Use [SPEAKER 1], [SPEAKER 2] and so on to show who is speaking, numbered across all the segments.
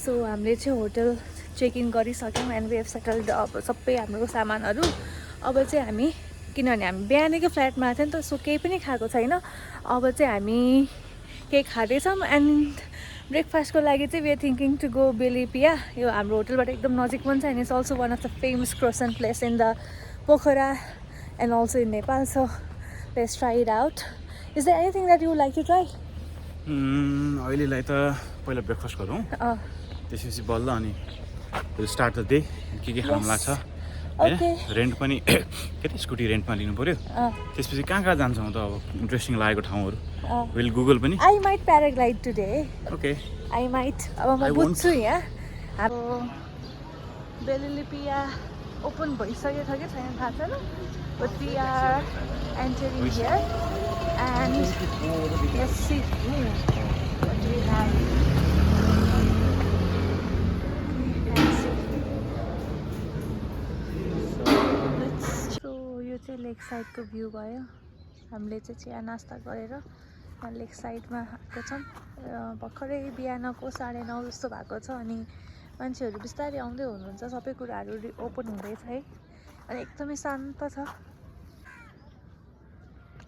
[SPEAKER 1] So हामीले चाहिँ hotel check in गरिसक्यौँ एन्ड वी हेभ सेटल्ड अब सबै हाम्रो सामानहरू। अब चाहिँ हामी किनभने हामी बिहानैको फ्लाइटमा थियो नि त, सो केही पनि खाएको छैन। अब चाहिँ हामी केही खाँदैछौँ एन्ड ब्रेकफास्टको लागि चाहिँ we are thinking to go बेलिपिया। यो हाम्रो होटलबाट एकदम नजिक पनि छ and it's also one of the famous croissant place in the Pokhara and also in Nepal. So let's try it out. Is there anything that you like to try?
[SPEAKER 2] अहिलेलाई त पहिला ब्रेकफास्ट गरौँ, त्यसपछि बल्ल अनि स्टार्ट द डे के खानु लाग्छ होइन। रेन्ट पनि के त स्कुटी रेन्टमा लिनु पऱ्यो। त्यसपछि कहाँ कहाँ जान्छौँ त अब इन्ट्रेस्टिङ लागेको ठाउँहरू? विल गुगल पनि।
[SPEAKER 1] I might paraglide today.
[SPEAKER 2] Okay
[SPEAKER 1] I might. अब म बुझ्छु यहाँ अब बेलिपिया ओपन भइसकेको छ कि छैन थाहा छैन, but we are entering here and let's see what we have. So यो चाहिँ लेक साइडको भ्यू भयो। हामीले चाहिँ चिया नास्ता गरेर लेक साइडमा आएको छौँ। भर्खरै बिहानको 9:30 जस्तो भएको छ अनि मान्छेहरू बिस्तारै आउँदै हुनुहुन्छ। सबै कुराहरू ओपन हुँदैछ है अनि एकदमै शान्त छ।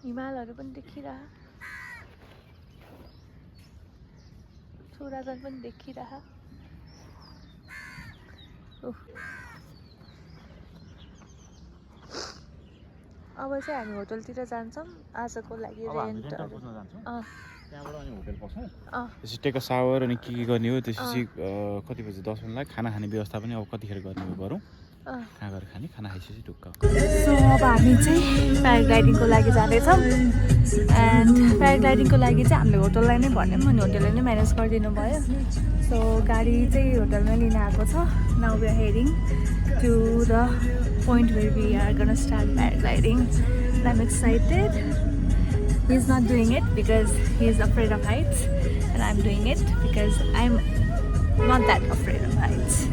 [SPEAKER 1] हिमालहरू पनि देखिरह, छोराजन पनि देखिरह। अब चाहिँ हामी होटलतिर जान्छौँ आजको लागि रेन्टहरू।
[SPEAKER 2] त्यहाँबाट अनि होटल पस्छौँ, त्यसपछि टेक अ सावर अनि के गर्ने हो, त्यसपछि कति बजी 10 बजीलाई खाना खाने व्यवस्था पनि अब कतिखेर गर्ने हो गरौँ, कहाँ गएर खाने, खाना खाइसकेपछि ढुक्क।
[SPEAKER 1] सो अब हामी चाहिँ प्याराग्लाइडिङको लागि जाँदैछौँ एन्ड प्याराग्लाइडिङको लागि चाहिँ हामीले होटललाई नै भन्यौँ अनि होटलले नै म्यानेज गरिदिनु भयो। सो गाडी चाहिँ होटलमै लिन आएको छ। Now we are heading to the point where we are gonna start paragliding. And I'm excited. He's not doing it because he's afraid of heights, and I'm doing it because I'm not that afraid of heights.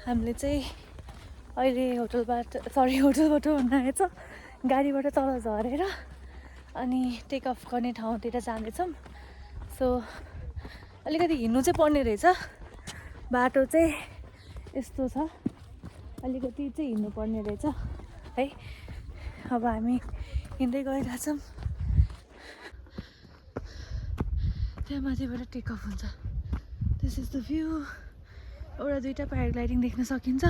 [SPEAKER 1] हामीले चाहिँ अहिले होटलबाट भन्दा आएछ गाडीबाट तल झरेर अनि टेक अफ गर्ने ठाउँतिर जाँदैछौँ। सो अलिकति हिँड्नु चाहिँ पर्ने रहेछ, बाटो चाहिँ यस्तो छ, अलिकति चाहिँ हिँड्नु पर्ने रहेछ है। अब हामी हिँड्दै गइरहेछौँ, त्यहाँ माथिबाट टेक अफ हुन्छ। This is the view. एउटा दुईटा प्याराग्लाइडिङ देख्न सकिन्छ।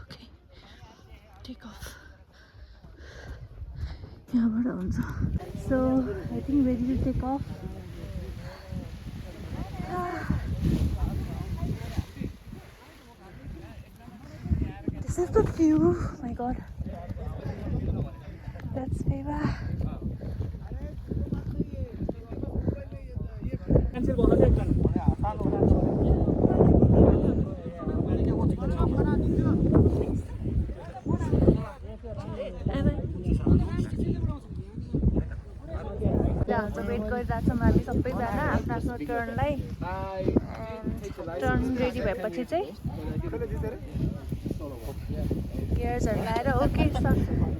[SPEAKER 1] ओके टेक अफ यहाँबाट हुन्छ। So I think ready to take off. This is the view. My god that's Phewa. Wait गरिरहेछौँ हामी सबैजना आफ्नो आफ्नो टर्नलाई। टर्न रेडी भएपछि चाहिँ गियर्सहरू लगाएर okay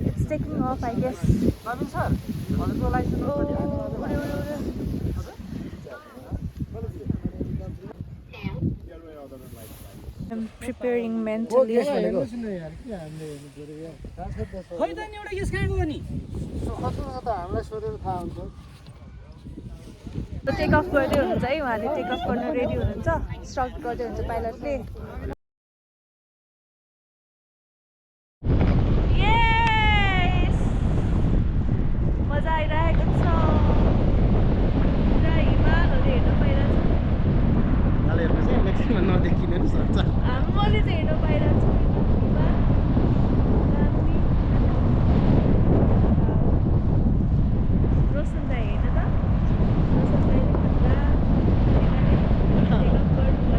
[SPEAKER 1] it's taking off I guess. I'm preparing mentally. Take off गर्दै हुनुहुन्छ है उहाँले, टेक अफ गर्न रेडी हुनुहुन्छ, स्ट्रक गर्दै हुन्छ पाइलटले। मजा आइरहेको छ, पुरा हिमालहरू हेर्न पाइरहेको छ। मैले चाहिँ हेर्न पाइरहेको छु रोशन दाइ हेर्न त, रोशन दाइले भन्दा टेक अफ गर्नुभयो।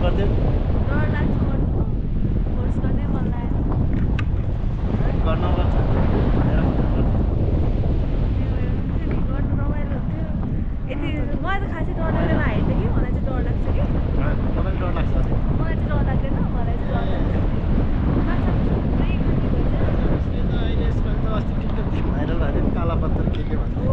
[SPEAKER 3] गर्थ्यो
[SPEAKER 1] डर लाग्छ गर्नु फोर्स गर्नै मन लाग्यो
[SPEAKER 3] गर्न पर्छ
[SPEAKER 1] गर्नु रमाइलो हुन्थ्यो यति मलाई त खासै डर लाग्दैन हाइट कि मलाई चाहिँ डर लाग्छ कि
[SPEAKER 3] तपाईँलाई डर लाग्छ
[SPEAKER 1] मलाई चाहिँ डर लाग्दैन मलाई चाहिँ डर लाग्छ
[SPEAKER 3] अहिले यसपालि त अस्ति टिकटक भाइरल भएको थियो नि काला पत्थर के भन्दै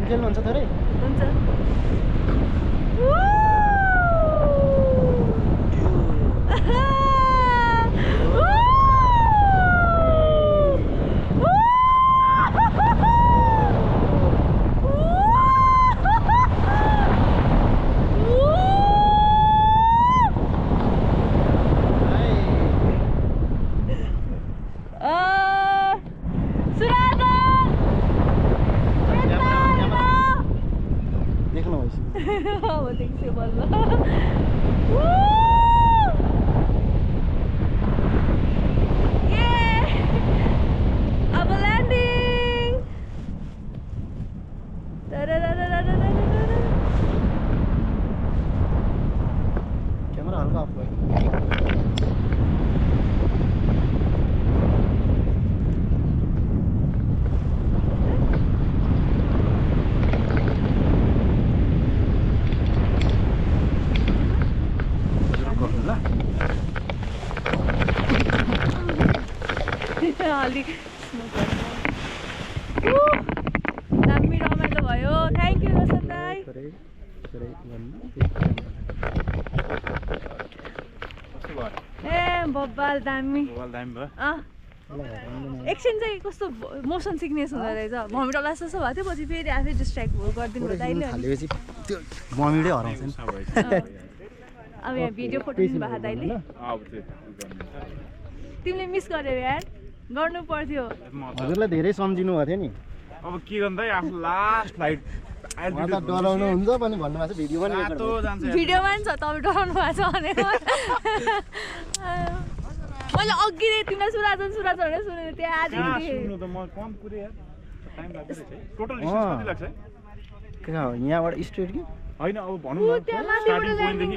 [SPEAKER 3] खेल्नुहुन्छ थोरै
[SPEAKER 1] हुन्छ अलिक दामी रमाइलो भयो थ्याङ्क यू रोशन दाइ ए बब्बाल दामी एकछिन चाहिँ कस्तो मोसन सिकनेस हुँदो रहेछ भमिट होला जस्तो भएको थियो पछि फेरि आफै डिस्ट्र्याक्ट गरिदिनु भयो दाइले अब यहाँ भिडियो फोटो दिनुभएको दाइले तिमीले मिस गर्यौ यार गर्नु पर्थ्यो
[SPEAKER 3] हजुरलाई धेरै सम्झिनु भएको थियो नि
[SPEAKER 2] अब के गर्दै आफ्नो लास्ट फ्लाइट
[SPEAKER 3] डराउनु हुन्छ पनि भन्नुभएको छ भिडियोमा नि
[SPEAKER 1] भिडियोमा नि छ तपाईँ डराउनु भएको छ भने म मैले अघि नै तिमीलाई सुराजन भनेर सुनेको थिएँ आजदेखि
[SPEAKER 2] सुन्नु त म कम पुरै यार टाइम लाग्छ है टोटल डिस्टेन्स कति लाग्छ है
[SPEAKER 3] कहाँ हो यहाँबाट स्ट्रेट कि
[SPEAKER 2] हैन अब भनौँ
[SPEAKER 1] ऊ
[SPEAKER 2] न
[SPEAKER 1] त्यहाँ माथिबाट
[SPEAKER 2] स्टार्टिङ
[SPEAKER 1] ल्यान्डिङ
[SPEAKER 2] पोइन्टदेखि